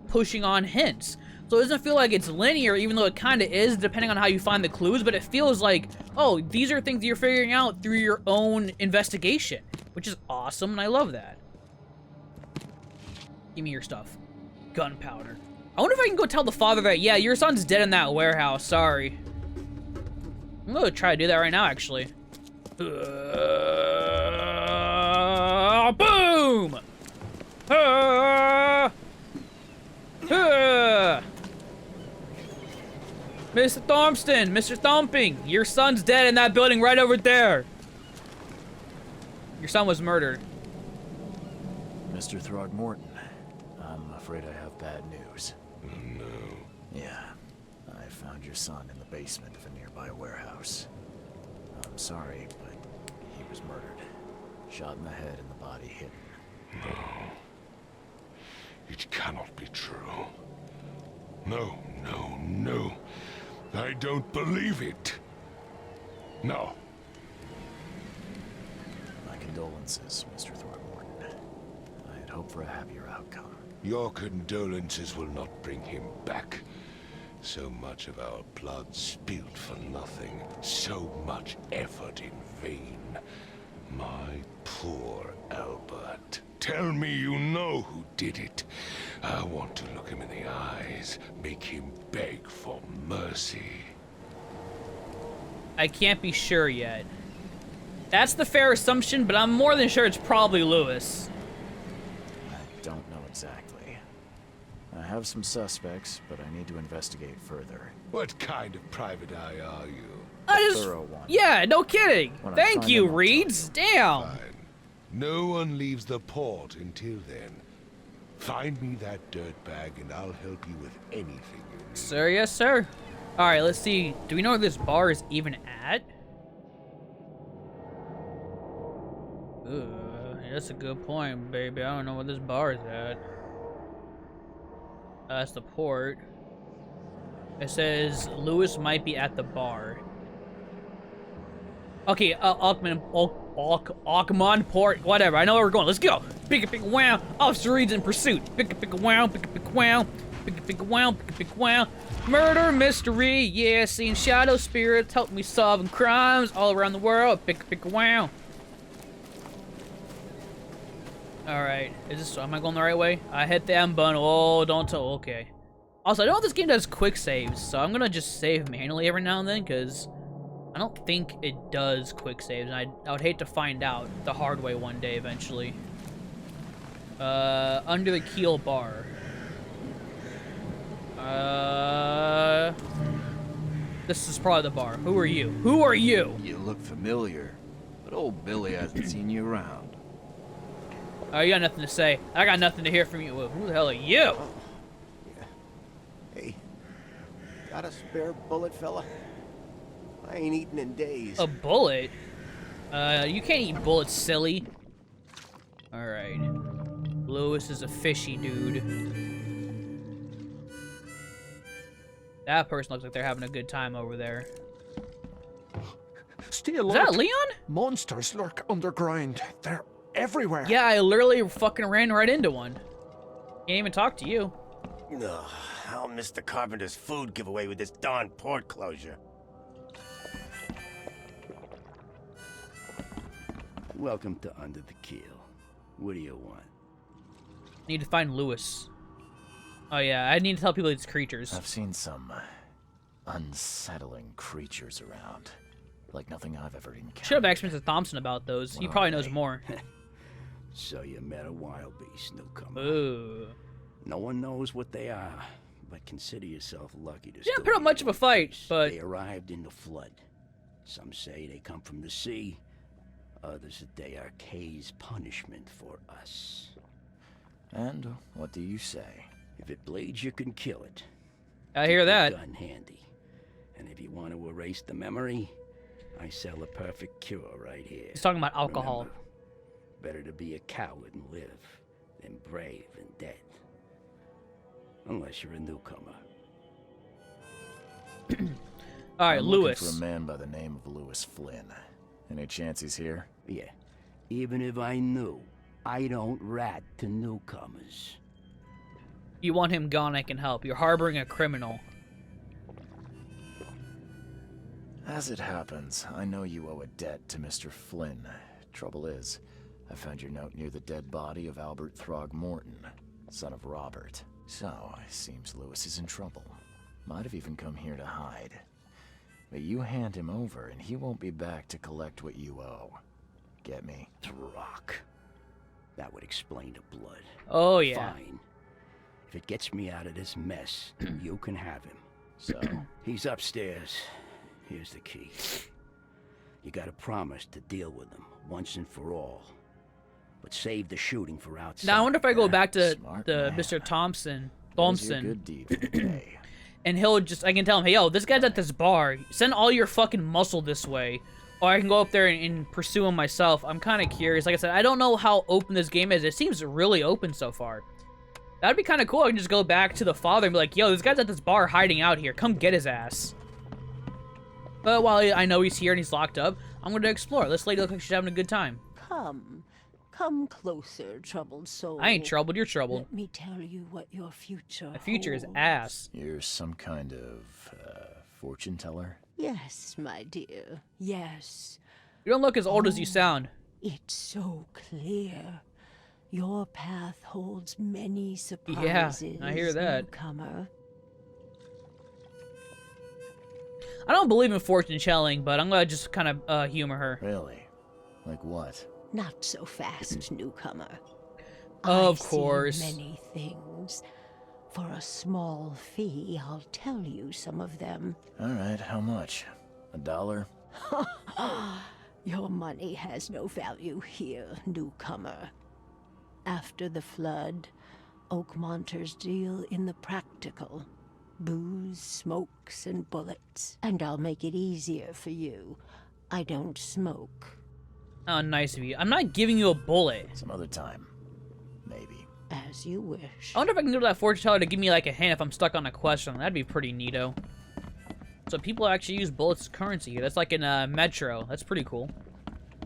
pushing on hints. So it doesn't feel like it's linear, even though it kind of is, depending on how you find the clues, but it feels like, oh, these are things you're figuring out through your own investigation, which is awesome, and I love that. Give me your stuff. Gunpowder. I wonder if I can go tell the father that, yeah, your son's dead in that warehouse, sorry. I'm gonna try to do that right now, actually. Boom! Mr. Thormston, Mr. Thumping, your son's dead in that building right over there. Your son was murdered. Mr. Throgmorton, I'm afraid I have bad news. No. Yeah, I found your son in the basement of a nearby warehouse. I'm sorry, but he was murdered. Shot in the head and the body hidden. No. It cannot be true. No. I don't believe it. No. My condolences, Mr. Throgmorton. I had hoped for a happier outcome. Your condolences will not bring him back. So much of our blood spilled for nothing. So much effort in vain. My poor Albert. Tell me you know who did it. I want to look him in the eyes, make him beg for mercy. I can't be sure yet. That's the fair assumption, but I'm more than sure it's probably Lewis. I don't know exactly. I have some suspects, but I need to investigate further. What kind of private eye are you? Thorough one. Yeah, no kidding. When I Thank find you, them, I'll Reeds. tell you. Damn. Fine. No one leaves the port until then. Find me that dirtbag and I'll help you with anything you need. Sir, yes, sir. All right, let's see. Do we know where this bar is even at? That's a good point, baby. I don't know where this bar is at. That's the port. It says Lewis might be at the bar. Okay, Alkmond Port, whatever. I know where we're going. Let's go. Pick wow. Officer Reed's in pursuit. Pick wow. Pick wow. Pick wow. Murder mystery. Yeah, seeing shadow spirits help me solving crimes all around the world. Pick wow. All right. Am I going the right way? I hit the M button. Oh, don't tell. Okay. Also, I know this game does quick saves, so I'm gonna just save manually every now and then, because I don't think it does quick saves, and I would hate to find out the hard way one day eventually. Under the keel bar. This is probably the bar. Who are you? Who are you? You look familiar, but old Billy hasn't seen you around. Oh, you got nothing to say. I got nothing to hear from you. Who the hell are you? Hey, got a spare bullet, fella? I ain't eaten in days. A bullet? You can't eat bullets, silly. Alright. Lewis is a fishy dude. That person looks like they're having a good time over there. Stay Is alert. that Leon? Monsters lurk underground. They're everywhere. Yeah, I literally fucking ran right into one. Can't even talk to you. Ugh, I'll miss the Carpenter's food giveaway with this darn port closure. Welcome to Under the Keel. What do you want? Need to find Lewis. Oh yeah, I need to tell people these creatures. I've seen some unsettling creatures around. Like nothing I've ever encountered. Should have asked Mr. Thompson about those. He probably knows more. So you met a wild beast, newcomer. Ooh. No one knows what they are, but consider yourself lucky to Didn't put up much of a fight, but they arrived in the flood. Some say they come from the sea. Others that they are Kay's punishment for us. And what do you say? If it bleeds, you can kill it. I hear that. Gun handy. And if you want to erase the memory, I sell the perfect cure right here. He's talking about alcohol. Remember, better to be a coward and live than brave and dead. Unless you're a newcomer. All right, I'm Lewis. looking for a man by the name of Lewis Flynn. Any chance he's here? Yeah. Even if I knew, I don't rat to newcomers. You want him gone, I can help. You're harboring a criminal. As it happens, I know you owe a debt to Mr. Flynn. Trouble is, I found your note near the dead body of Albert Throgmorton, son of Robert. So, it seems Lewis is in trouble. Might have even come here to hide. But you hand him over and he won't be back to collect what you owe. Get me? Throck. That would explain the blood. Oh, yeah. Fine. If it gets me out of this mess, you can have him. So? He's upstairs. Here's the key. You gotta promise to deal with him once and for all. But save the shooting for outside. Now, I wonder if I go back to Smart the man. Mr. Thompson. There's your good deed for the day. And he'll just, I can tell him, hey, yo, this guy's at this bar. Send all your fucking muscle this way. Or I can go up there and pursue him myself. I'm kind of curious. Like I said, I don't know how open this game is. It seems really open so far. That'd be kind of cool. I can just go back to the father and be like, yo, this guy's at this bar hiding out here. Come get his ass. But while I know he's here and he's locked up, I'm going to explore. This lady looks like she's having a good time. Come closer, troubled soul. I ain't troubled, you're troubled. Let me tell you what your future The future is holds. ass. You're some kind of, fortune teller? Yes, my dear, yes. You don't look as old as you sound. It's so clear. Your path holds many surprises, Yeah, I hear that. newcomer. I don't believe in fortune telling, but I'm going to just kind of humor her. Really? Like what? Not so fast, newcomer. Of I've course. seen many things. For a small fee, I'll tell you some of them. All right, how much? $1? Your money has no value here, newcomer. After the flood, Oakmonters deal in the practical. Booze, smokes, and bullets. And I'll make it easier for you. I don't smoke. How nice of you. I'm not giving you a bullet. Some other time. Maybe. As you wish. I wonder if I can go to that fortune teller to give me like a hint if I'm stuck on a question. That'd be pretty neato. So people actually use bullets as currency. That's like in Metro. That's pretty cool.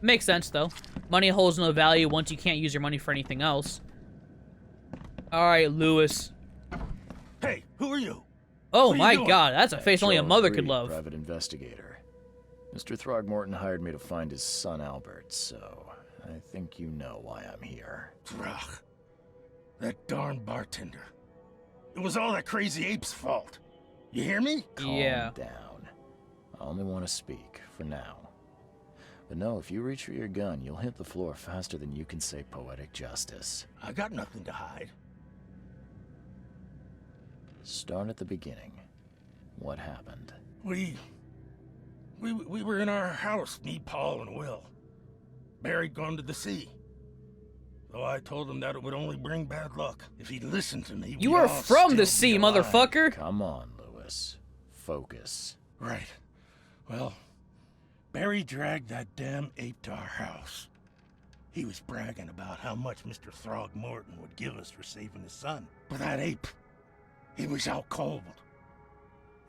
Makes sense though. Money holds no value once you can't use your money for anything else. Alright, Lewis. Hey, who are you? Oh my god, that's a face only a mother could love. Private investigator. Mr. Throgmorton hired me to find his son Albert, so I think you know why I'm here. Throg. That darn bartender. It was all that crazy ape's fault. You hear me? Calm down. I only want to speak, for now. But no, if you reach for your gun, you'll hit the floor faster than you can say poetic justice. I got nothing to hide. Start at the beginning. What happened? We were in our house, me, Paul, and Will. Barry'd gone to the sea. Though I told him that it would only bring bad luck. If he'd listened to me, you were from the sea, motherfucker! Come on, Lewis. Focus. Right. Well, Barry dragged that damn ape to our house. He was bragging about how much Mr. Throgmorton would give us for saving his son. But that ape, he was out cold.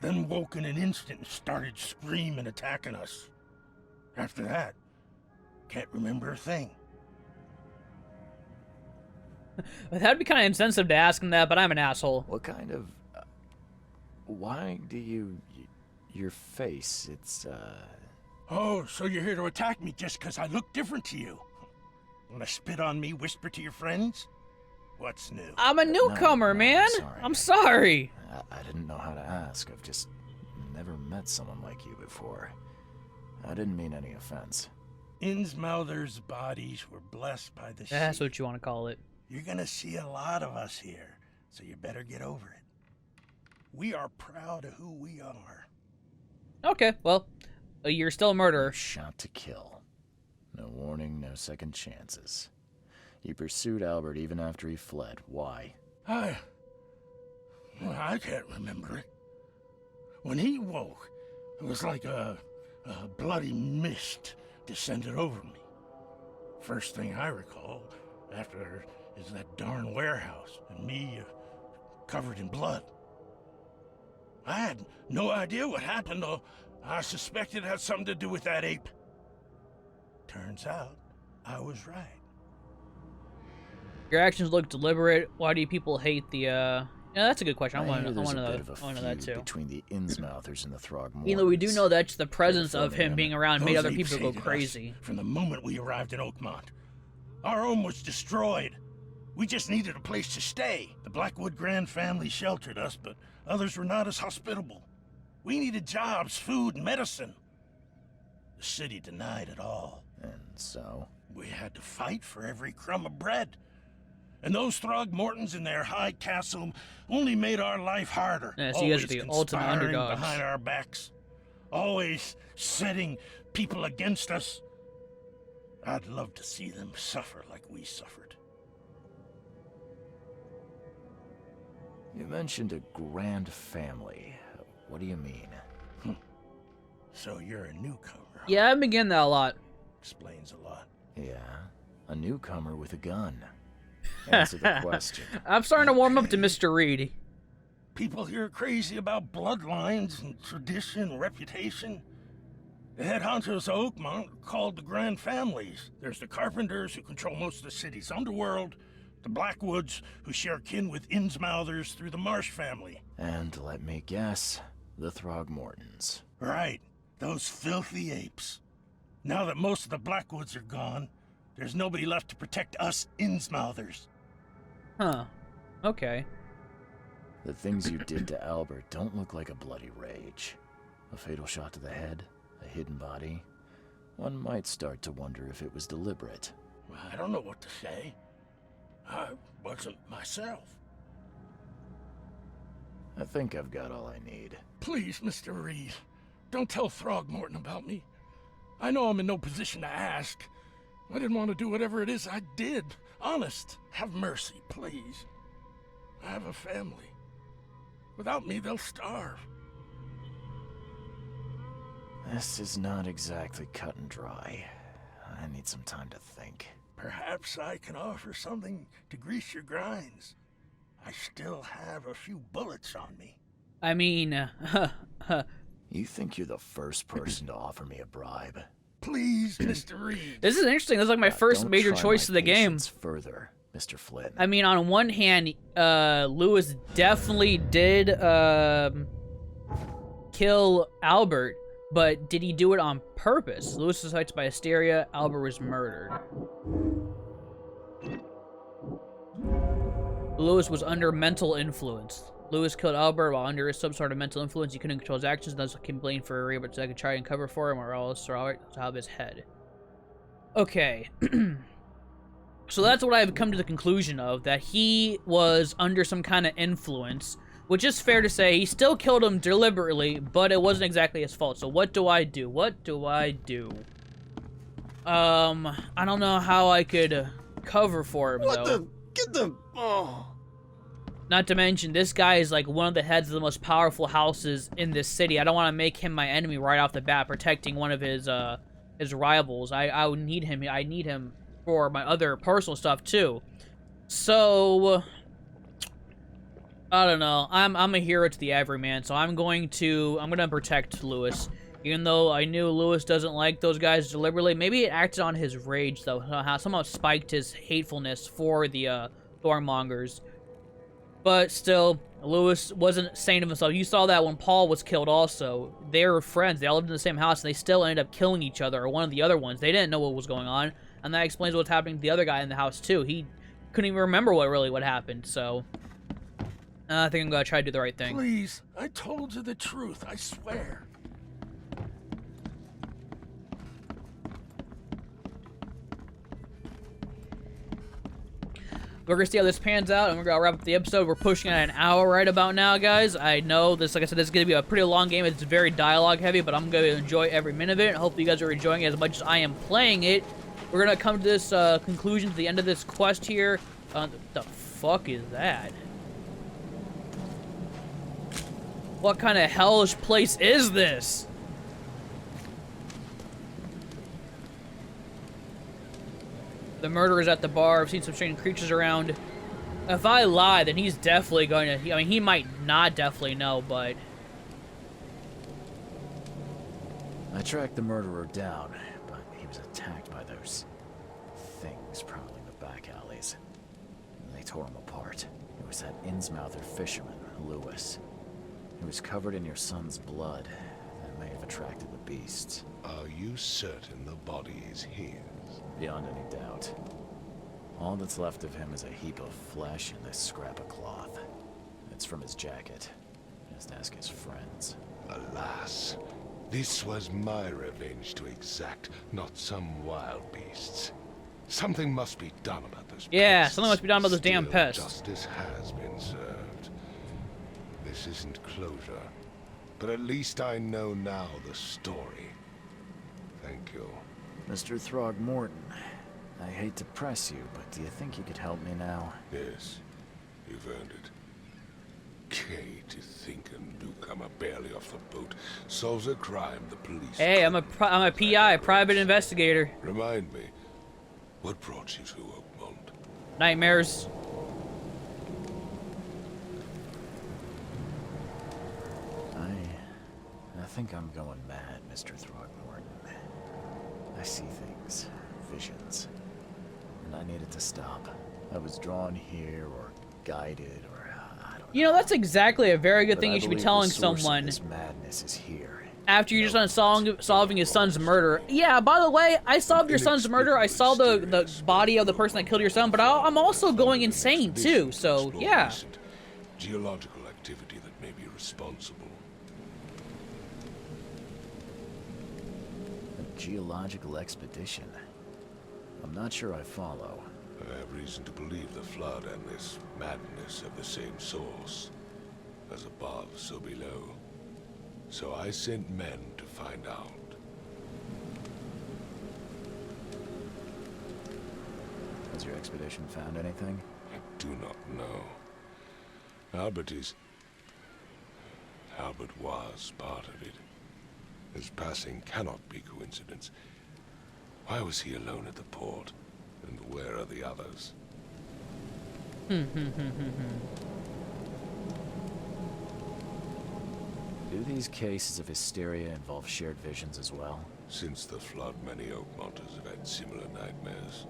Then woke in an instant and started screaming, attacking us. After that, can't remember a thing. That'd be kind of insensitive to ask him that, but I'm an asshole. What kind of... why do you... your face, it's, Oh, so you're here to attack me just because I look different to you? Wanna spit on me, whisper to your friends? What's new? I'm a newcomer, man. I'm sorry. I didn't know how to ask. I've just never met someone like you before. I didn't mean any offense. Innsmouther's bodies were blessed by the sea. That's what you want to call it. You're gonna see a lot of us here, so you better get over it. We are proud of who we are. Okay, well, you're still a murderer. Shot to kill. No warning, no second chances. You pursued Albert even after he fled. Why? I can't remember it. When he woke, it was like a bloody mist descended over me. First thing I recall after is that darn warehouse and me covered in blood. I had no idea what happened, though. I suspected it had something to do with that ape. Turns out, I was right. Your actions look deliberate. Why do people hate the, Yeah, that's a good question. I want to know that too. Between the Innsmouthers and the Throgmortons. You know, we do know that's the presence of him being around made other people go crazy. From the moment we arrived in Oakmont. Our home was destroyed. We just needed a place to stay. The Blackwood Grand family sheltered us, but others were not as hospitable. We needed jobs, food, and medicine. The city denied it all. And so? We had to fight for every crumb of bread. And those Throgmortons in their high castle only made our life harder. Yeah, so you guys are the ultimate underdogs. Behind our backs. Always setting people against us. I'd love to see them suffer like we suffered. You mentioned a grand family. What do you mean? So you're a newcomer. Yeah, I've been getting that a lot. Explains a lot. Yeah, a newcomer with a gun. Answer the question. I'm starting to warm up to Mr. Reed. People here are crazy about bloodlines and tradition and reputation. The head honchos of Oakmont are called the Grand Families. There's the Carpenters, who control most of the city's underworld, the Blackwoods, who share kin with Innsmouthers through the Marsh family. And let me guess, the Throgmortons. Right, those filthy apes. Now that most of the Blackwoods are gone, there's nobody left to protect us Innsmouthers. Huh. Okay. The things you did to Albert don't look like a bloody rage. A fatal shot to the head, a hidden body. One might start to wonder if it was deliberate. I don't know what to say. I wasn't myself. I think I've got all I need. Please, Mr. Reed, don't tell Throgmorton about me. I know I'm in no position to ask. I didn't want to do whatever it is I did. Honest, have mercy, please. I have a family. Without me, they'll starve. This is not exactly cut and dry. I need some time to think. Perhaps I can offer something to grease your grinds. I still have a few bullets on me. I mean, You think you're the first person to offer me a bribe? Please, Mr. Reed. this is interesting. This is like my first Don't major try choice my of the game. patience further, Mr. Flynn. I mean, on one hand, Lewis definitely did kill Albert, but did he do it on purpose? Lewis was affected by hysteria. Albert was murdered. Lewis was under mental influence. Lewis killed Albert while under some sort of mental influence. He couldn't control his actions, thus can blame for Ray, but so I could try and cover for him, or else Robert to have his head. Okay. So that's what I've come to the conclusion of, that he was under some kind of influence, which is fair to say. He still killed him deliberately, but it wasn't exactly his fault. So what do I do? What do I do? I don't know how I could cover for him, though. Get the... Oh... Not to mention, this guy is like one of the heads of the most powerful houses in this city. I don't want to make him my enemy right off the bat, protecting one of his rivals. I would need him. I need him for my other personal stuff too. So I don't know. I'm a hero to the everyman, so I'm gonna protect Lewis. Even though I knew Lewis doesn't like those guys deliberately, maybe it acted on his rage though. Somehow spiked his hatefulness for the Thornmongers. But still, Lewis wasn't sane of himself. You saw that when Paul was killed also. They were friends. They all lived in the same house, and they still ended up killing each other, or one of the other ones. They didn't know what was going on, and that explains what's happening to the other guy in the house, too. He couldn't even remember what happened, so... I think I'm gonna try to do the right thing. Please, I told you the truth, I swear. We're gonna see how this pans out, and we're gonna wrap up the episode. We're pushing at an hour right about now, guys. I know this, like I said, this is gonna be a pretty long game. It's very dialogue heavy, but I'm gonna enjoy every minute of it. I hope you guys are enjoying it as much as I am playing it. We're gonna come to this conclusion to the end of this quest here. The fuck is that? What kind of hellish place is this? The murderer's at the bar. I've seen some strange creatures around. If I lie, then he's definitely going to... I mean, he might not definitely know, but... I tracked the murderer down, but he was attacked by those things prowling the back alleys. They tore him apart. It was that Innsmouther fisherman, Lewis. He was covered in your son's blood. That may have attracted the beasts. Are you certain the body is his? Beyond any doubt. All that's left of him is a heap of flesh and this scrap of cloth. It's from his jacket. Just ask his friends. Alas, this was my revenge to exact, not some wild beasts. Something must be done about those pests. Something must be done about those damn pests. Justice has been served. This isn't closure, but at least I know now the story. Thank you. Mr. Throgmorton, I hate to press you, but do you think you could help me now? Yes, you've earned it. Okay, to think a newcomer barely off the boat solves a crime the police... Hey, I'm a PI, private investigator. Remind me, what brought you to Oakmont? Nightmares. I think I'm going mad, Mr. Throgmorton. I see things, visions, and I needed to stop. I was drawn here, or guided, or I don't know. You know, that's exactly a very good thing you should be telling the source of someone. this madness is here. After you're just done solving his son's murder. Yeah, by the way, I solved your son's murder. I saw the body of the person that killed your son, but I'm also going insane too, so yeah. Geological activity that may be responsible. A geological expedition? I'm not sure I follow. I have reason to believe the flood and this madness have the same source. As above, so below. So I sent men to find out. Has your expedition found anything? I do not know. Albert was part of it. His passing cannot be coincidence. Why was he alone at the port? And where are the others? Do these cases of hysteria involve shared visions as well? Since the flood, many Oakmonters have had similar nightmares.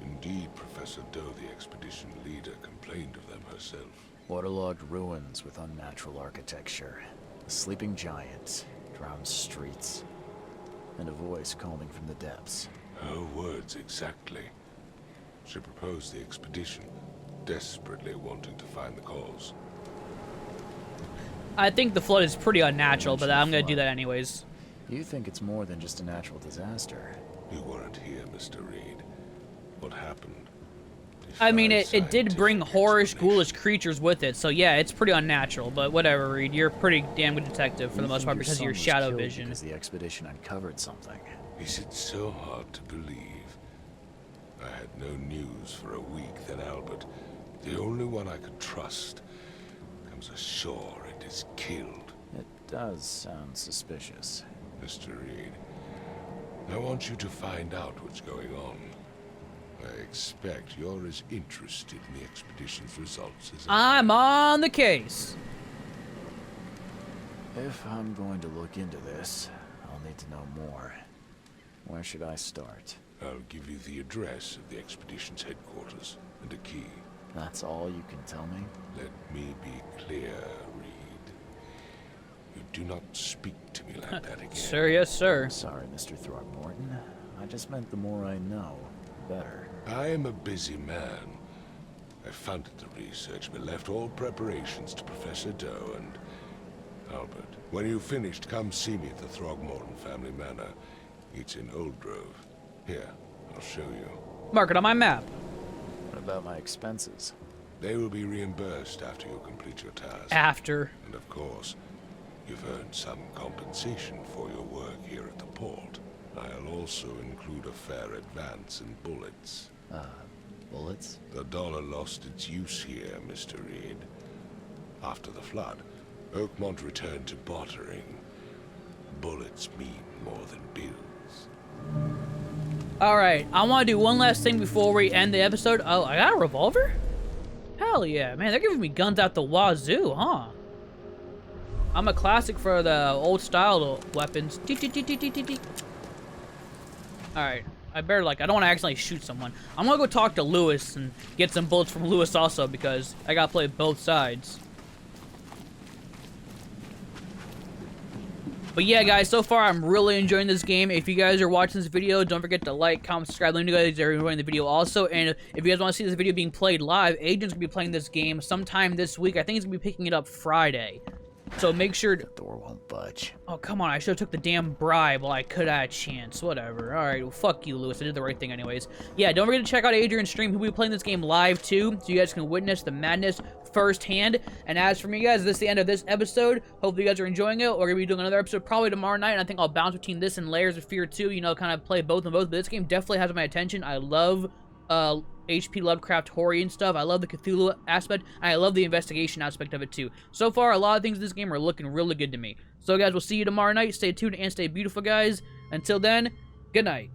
Indeed, Professor Doe, the expedition leader, complained of them herself. Waterlogged ruins with unnatural architecture, a sleeping giant, drowned streets, and a voice calling from the depths. Her words exactly. She proposed the expedition, desperately wanting to find the cause. I think the flood is pretty unnatural, but I'm gonna do that anyways. You think it's more than just a natural disaster? You weren't here, Mr. Reed. What happened? I mean, it did bring horrorish, ghoulish creatures with it, so yeah, it's pretty unnatural, but whatever, Reed. You're a pretty damn good detective for the most part because of your shadow vision. Because the expedition uncovered something. Is it so hard to believe? I had no news for a week, then Albert, the only one I could trust, comes ashore and is killed. It does sound suspicious. Mr. Reed, I want you to find out what's going on. I expect you're as interested in the expedition's results as I'm on the case. If I'm going to look into this, I'll need to know more. Where should I start? I'll give you the address of the expedition's headquarters and a key. That's all you can tell me? Let me be clear, Reed. You do not speak to me like that again. Sir, yes, sir. Sorry, Mr. Throgmorton. I just meant the more I know, the better. I am a busy man. I funded the research, but left all preparations to Professor Doe and Albert. When you've finished, come see me at the Throgmorton family manor. It's in Old Grove. Here, I'll show you. Mark it on my map. What about my expenses? They will be reimbursed after you complete your task. After. And of course, you've earned some compensation for your work here at the port. I'll also include a fair advance in bullets. Bullets? The dollar lost its use here, Mr. Reed. After the flood, Oakmont returned to bartering. Bullets mean more than bills. Alright, I want to do one last thing before we end the episode. Oh, I got a revolver? Hell yeah. Man, they're giving me guns out the wazoo, huh? I'm a classic for the old style weapons. Alright, I don't want to accidentally shoot someone. I'm gonna go talk to Lewis and get some bullets from Lewis also because I gotta play both sides. But yeah, guys, so far I'm really enjoying this game. If you guys are watching this video, don't forget to like, comment, subscribe. Let me know you guys are enjoying the video also. And if you guys want to see this video being played live, Agent's gonna be playing this game sometime this week. I think he's gonna be picking it up Friday. So make sure... The door won't budge. Oh, come on. I should have took the damn bribe while I could have a chance. Whatever. Alright, well, fuck you, Lewis. I did the right thing anyways. Yeah, don't forget to check out Adrian's stream. He'll be playing this game live, too, so you guys can witness the madness firsthand. And as for me, guys, this is the end of this episode. Hopefully you guys are enjoying it. We're going to be doing another episode probably tomorrow night, and I think I'll bounce between this and Layers of Fear, too. You know, kind of play both and both. But this game definitely has my attention. I love... H.P. Lovecraft horror and stuff. I love the Cthulhu aspect, and I love the investigation aspect of it too. So far, a lot of things in this game are looking really good to me. So guys, we'll see you tomorrow night. Stay tuned and stay beautiful, guys. Until then, good night.